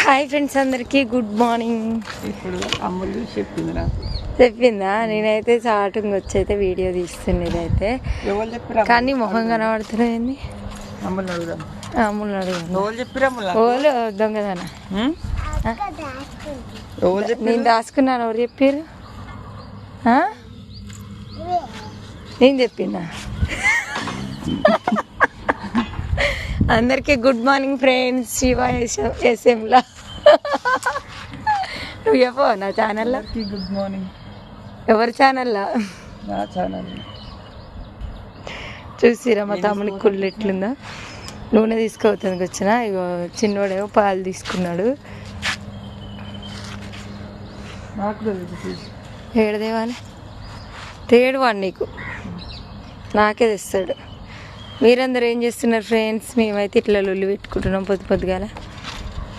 Hi friends అందరికి good morning. ఇప్పుడు అమ్ములు చెప్పిందా? నేనైతే చాటుగా వచ్చి అయితే వీడియో తీస్తుంది అయితే, కానీ మొహం కనబడుతుంది. అమ్ములు ఓలు దొంగదానా నేను రాసుకున్నాను. ఎవరు చెప్పారు? నేను చెప్పినా. అందరికీ గుడ్ మార్నింగ్ ఫ్రెండ్స్. శివ ఎస్ఎంలా నువ్వు చెప్పు. నా ఛానల్లో గుడ్ మార్నింగ్. ఎవరి ఛానల్లా? నా ఛానల్ చూసిరా మా తమ్మునికి కుళ్ళు ఎట్లుందా. నూనె తీసుకోవడానికి వచ్చిన. ఇగో చిన్నోడేమో పాలు తీసుకున్నాడు. ఏడదేవాని తేడు వాడు నీకు, నాకే తెస్తాడు. మీరందరూ ఏం చేస్తున్నారు ఫ్రెండ్స్? మేమైతే ఇట్లా లొల్లి పెట్టుకుంటున్నాం పొద్దుగాల.